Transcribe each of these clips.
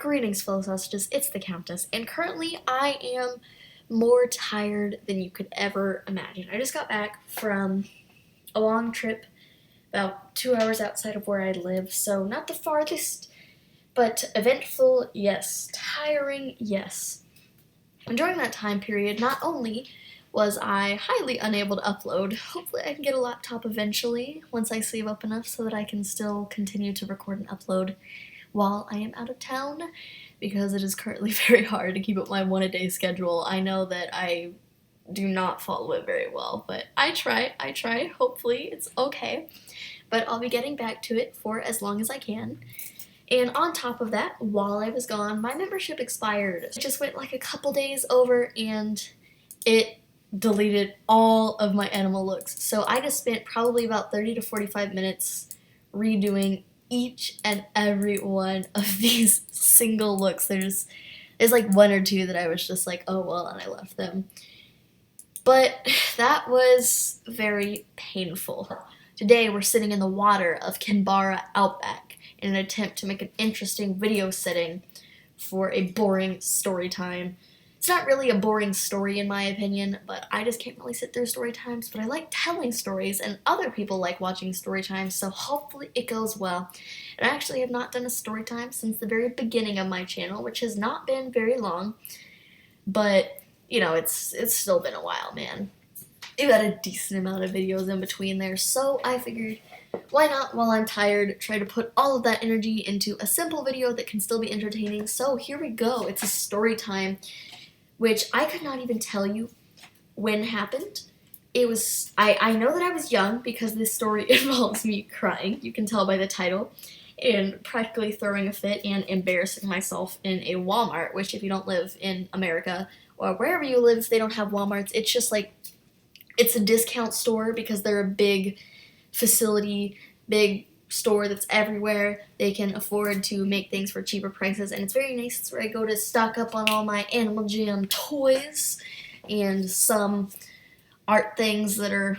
Greetings, fellow sausages, it's the Countess, and currently I am more tired than you could ever imagine. I just got back from a long trip, about 2 hours outside of where I live, so not the farthest, but eventful, yes. Tiring, yes. And during that time period, not only was I highly unable to upload, hopefully I can get a laptop eventually, once I save up enough so that I can still continue to record and upload while I am out of town, because it is currently very hard to keep up my one-a-day schedule. I know that I do not follow it very well, but I try, hopefully it's okay. But I'll be getting back to it for as long as I can. And on top of that, while I was gone, my membership expired. It just went like a couple days over and it deleted all of my animal looks. So I just spent probably about 30 to 45 minutes redoing each and every one of these single looks. There's like one or two that I was just like, oh well, and I left them. But that was very painful. Today we're sitting in the water of Canberra Outback in an attempt to make an interesting video setting for a boring story time. It's not really a boring story in my opinion, but I just can't really sit through story times, but I like telling stories, and other people like watching story times, so hopefully it goes well. And I actually have not done a story time since the very beginning of my channel, which has not been very long, but, you know, it's still been a while, man. We've had a decent amount of videos in between there, so I figured, why not, while I'm tired, try to put all of that energy into a simple video that can still be entertaining. So here we go. It's a story time, which I could not even tell you when happened. It was, I know that I was young because this story involves me crying, you can tell by the title, and practically throwing a fit and embarrassing myself in a Walmart, which if you don't live in America or wherever you live, they don't have Walmarts. It's just like, it's a discount store because they're a big facility, big store that's everywhere. They can afford to make things for cheaper prices, and it's very nice. It's where I go to stock up on all my Animal Jam toys and some art things that are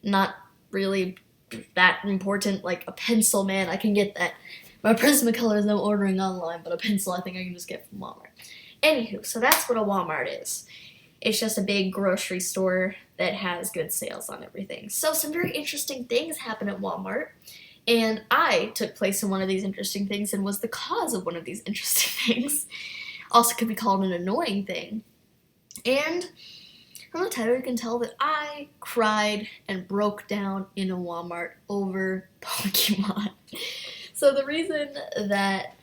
not really that important, like a pencil, man. I can get that. My Prismacolors I'm ordering online, but a pencil I think I can just get from Walmart. Anywho, so that's what a Walmart is. It's just a big grocery store that has good sales on everything. So some very interesting things happen at Walmart. And I took place in one of these interesting things and was the cause of one of these interesting things. Also could be called an annoying thing. And from the title you can tell that I cried and broke down in a Walmart over Pokemon. So the reason that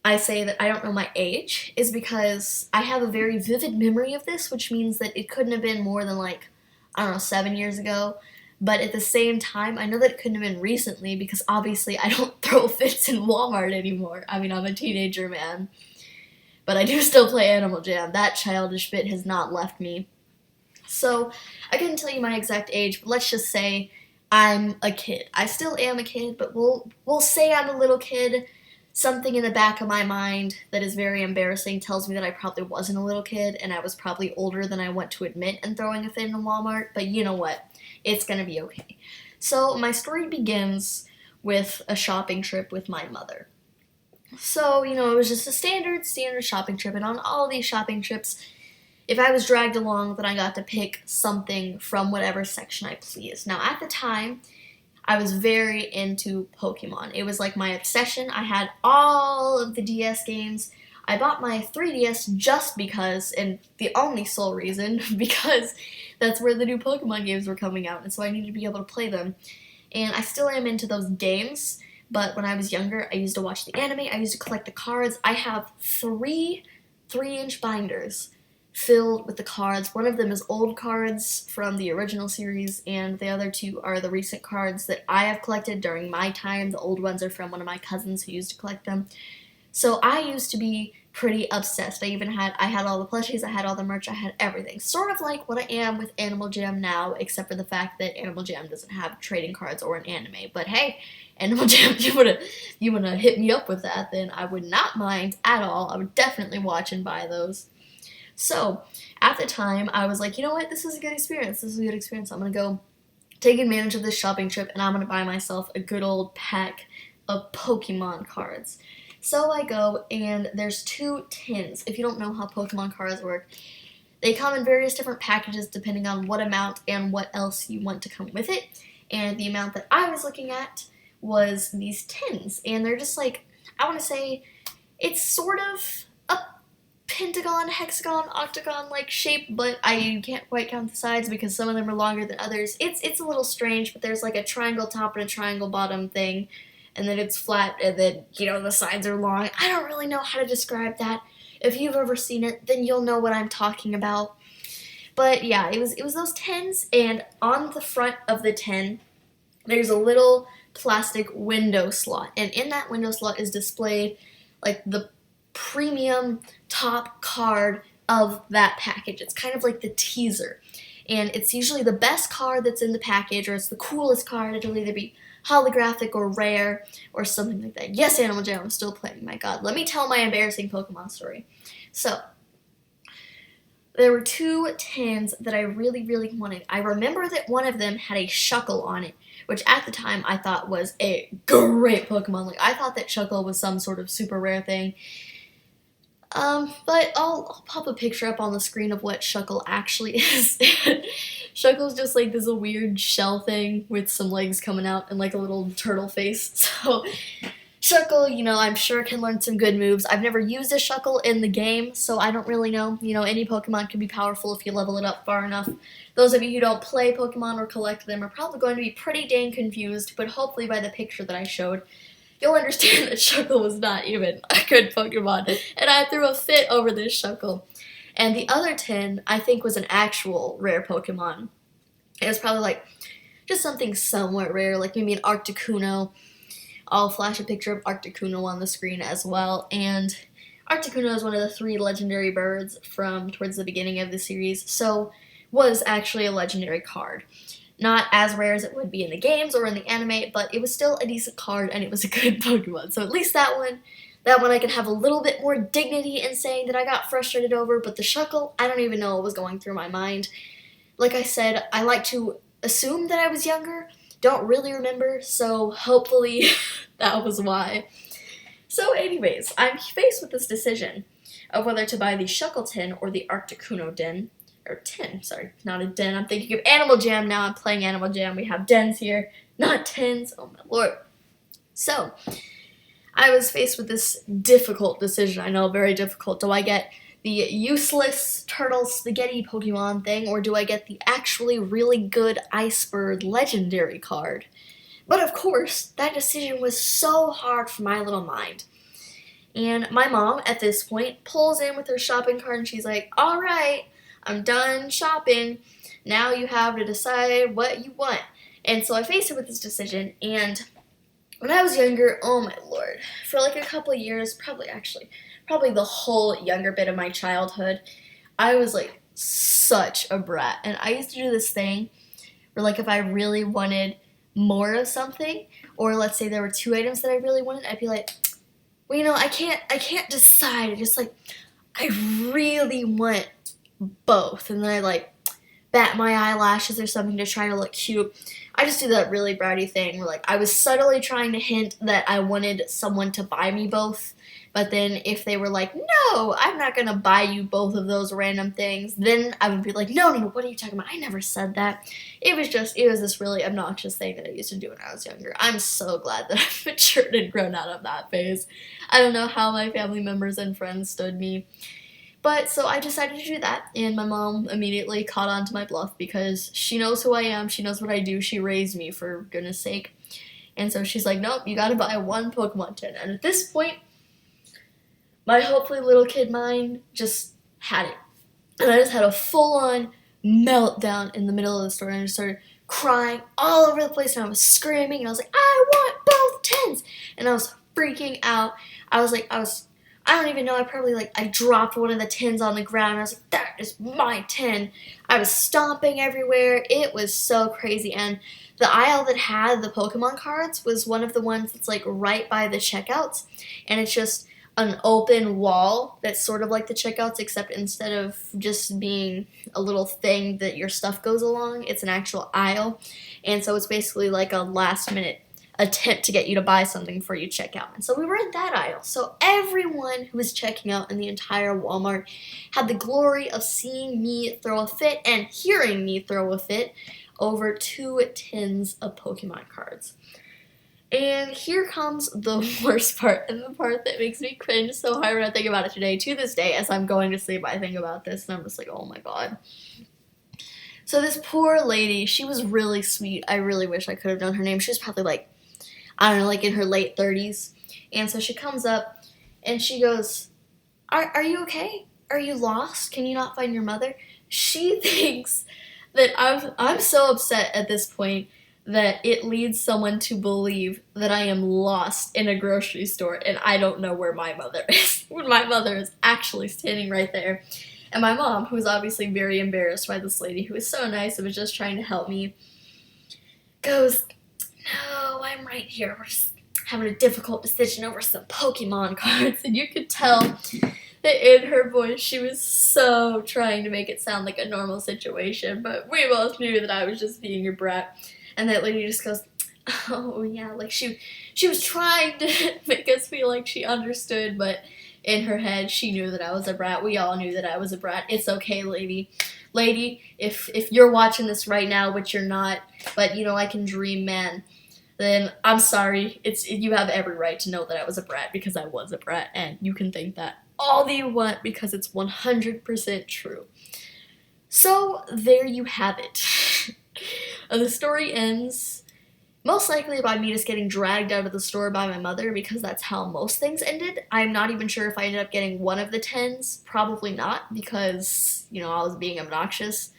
I say that I don't know my age is because I have a very vivid memory of this, which means that it couldn't have been more than like, I don't know, 7 years ago. But at the same time, I know that it couldn't have been recently because obviously I don't throw fits in Walmart anymore. I mean, I'm a teenager, man. But I do still play Animal Jam. That childish bit has not left me. So, I couldn't tell you my exact age, but let's just say I'm a kid. I still am a kid, but we'll say I'm a little kid. Something in the back of my mind that is very embarrassing tells me that I probably wasn't a little kid, and I was probably older than I want to admit in throwing a fit in Walmart, but you know what? It's gonna be okay. So my story begins with a shopping trip with my mother. So, you know, it was just a standard shopping trip, and on all these shopping trips, if I was dragged along, then I got to pick something from whatever section I pleased. Now, at the time, I was very into Pokemon. It was like my obsession. I had all of the DS games. I bought my 3DS just because, and the only sole reason, because that's where the new Pokemon games were coming out, and so I needed to be able to play them. And I still am into those games, but when I was younger, I used to watch the anime, I used to collect the cards. I have 3 3-inch binders filled with the cards. One of them is old cards from the original series, and the other 2 are the recent cards that I have collected during my time. The old ones are from one of my cousins who used to collect them. So I used to be pretty obsessed. I had all the plushies, I had all the merch, I had everything. Sort of like what I am with Animal Jam now, except for the fact that Animal Jam doesn't have trading cards or an anime. But hey, Animal Jam, if you wanna hit me up with that, then I would not mind at all. I would definitely watch and buy those. So, at the time, I was like, you know what, this is a good experience. This is a good experience. I'm going to go take advantage of this shopping trip, and I'm going to buy myself a good old pack of Pokemon cards. So I go, and there's 2 tins. If you don't know how Pokemon cards work, they come in various different packages depending on what amount and what else you want to come with it. And the amount that I was looking at was these tins. And they're just like, I want to say, it's sort of a pentagon, hexagon, octagon like shape, but I can't quite count the sides because some of them are longer than others. It's a little strange, but there's like a triangle top and a triangle bottom thing, and then it's flat, and then, the sides are long. I don't really know how to describe that. If you've ever seen it, then you'll know what I'm talking about. But yeah, it was those tins, and on the front of the tin, there's a little plastic window slot, and in that window slot is displayed like the premium top card of that package. It's kind of like the teaser, and it's usually the best card that's in the package, or it's the coolest card. It'll either be holographic or rare or something like that. Yes, Animal Jam, I'm still playing. My God, let me tell my embarrassing Pokemon story. So there were 2 tins that I really, really wanted. I remember that one of them had a Shuckle on it, which at the time I thought was a great Pokemon. Like, I thought that Shuckle was some sort of super rare thing. But I'll pop a picture up on the screen of what Shuckle actually is. Shuckle's just like this weird shell thing with some legs coming out and like a little turtle face. So Shuckle, I'm sure can learn some good moves. I've never used a Shuckle in the game, so I don't really know. Any Pokemon can be powerful if you level it up far enough. Those of you who don't play Pokemon or collect them are probably going to be pretty dang confused, but hopefully by the picture that I showed, you'll understand that Shuckle was not even a good Pokemon, and I threw a fit over this Shuckle. And the other tin, I think, was an actual rare Pokemon. It was probably like just something somewhat rare, like maybe an Articuno. I'll flash a picture of Articuno on the screen as well. And Articuno is one of the 3 legendary birds from towards the beginning of the series, so was actually a legendary card. Not as rare as it would be in the games or in the anime, but it was still a decent card, and it was a good Pokemon. So at least that one I can have a little bit more dignity in saying that I got frustrated over, but the Shuckle, I don't even know what was going through my mind. Like I said, I like to assume that I was younger, don't really remember, so hopefully that was why. So anyways, I'm faced with this decision of whether to buy the Shuckle tin or the Articuno tin. Or tin, sorry, not a den. I'm thinking of Animal Jam now. I'm playing Animal Jam. We have dens here, not tins. Oh my lord. So, I was faced with this difficult decision. I know, very difficult. Do I get the useless turtle spaghetti Pokemon thing, or do I get the actually really good Iceberg legendary card? But of course, that decision was so hard for my little mind. And my mom, at this point, pulls in with her shopping cart, and she's like, all right, I'm done shopping. Now you have to decide what you want. And so I faced her with this decision, and when I was younger, oh my lord, for like a couple of years, probably the whole younger bit of my childhood, I was like such a brat. And I used to do this thing where, like, if I really wanted more of something, or let's say there were 2 items that I really wanted, I'd be like, well, I can't decide. I really want both. And then I like bat my eyelashes or something to try to look cute. I just do that really bratty thing where, like, I was subtly trying to hint that I wanted someone to buy me both, but then if they were like, no, I'm not gonna buy you both of those random things, then I would be like, no, what are you talking about? I never said that. It was this really obnoxious thing that I used to do when I was younger. I'm so glad that I've matured and grown out of that phase. I don't know how my family members and friends stood me. But so I decided to do that, and my mom immediately caught on to my bluff because she knows who I am, she knows what I do, she raised me, for goodness sake. And so she's like, nope, you gotta buy 1 Pokemon tin. And at this point, my hopefully little kid mind just had it. And I just had a full-on meltdown in the middle of the store, and I just started crying all over the place, and I was screaming, and I was like, I want both tins! And I was freaking out. I don't even know, I dropped one of the tins on the ground, and I was like, that is my tin. I was stomping everywhere. It was so crazy, and the aisle that had the Pokemon cards was one of the ones that's, like, right by the checkouts, and it's just an open wall that's sort of like the checkouts, except instead of just being a little thing that your stuff goes along, it's an actual aisle, and so it's basically like a last-minute attempt to get you to buy something before you check out. And so we were in that aisle. So everyone who was checking out in the entire Walmart had the glory of seeing me throw a fit and hearing me throw a fit over 2 tins of Pokemon cards. And here comes the worst part, and the part that makes me cringe so hard when I think about it today. To this day, as I'm going to sleep, I think about this, and I'm just like, oh my god. So this poor lady, she was really sweet. I really wish I could have known her name. She was probably like, I don't know, like in her late 30s. And so she comes up, and she goes, Are you okay? Are you lost? Can you not find your mother? She thinks that I'm so upset at this point that it leads someone to believe that I am lost in a grocery store and I don't know where my mother is, when my mother is actually standing right there. And my mom, who was obviously very embarrassed by this lady who was so nice and was just trying to help me, goes, no, I'm right here. We're just having a difficult decision over some Pokemon cards. And you could tell that in her voice she was so trying to make it sound like a normal situation, but we both knew that I was just being a brat. And that lady just goes, oh yeah, like she was trying to make us feel like she understood, but in her head she knew that I was a brat. We all knew that I was a brat. It's okay, lady. Lady, if you're watching this right now, which you're not, but you know I can dream, man, then I'm sorry. You have every right to know that I was a brat, because I was a brat, and you can think that all that you want because it's 100% true. So there you have it. The story ends most likely by me just getting dragged out of the store by my mother, because that's how most things ended. I'm not even sure if I ended up getting one of the 10s. Probably not, because, you know, I was being obnoxious.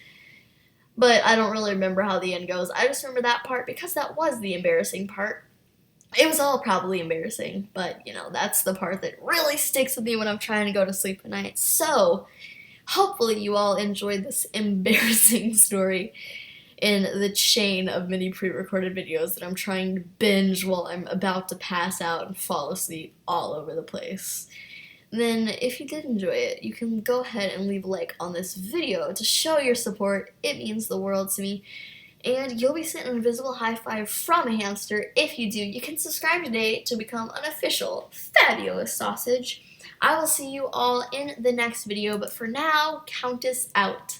But I don't really remember how the end goes. I just remember that part because that was the embarrassing part. It was all probably embarrassing, but, you know, that's the part that really sticks with me when I'm trying to go to sleep at night. So, hopefully you all enjoyed this embarrassing story in the chain of many pre-recorded videos that I'm trying to binge while I'm about to pass out and fall asleep all over the place. Then, if you did enjoy it, you can go ahead and leave a like on this video to show your support. It means the world to me. And you'll be sent an invisible high five from a hamster. If you do, you can subscribe today to become an official fabulous sausage. I will see you all in the next video, but for now, count us out.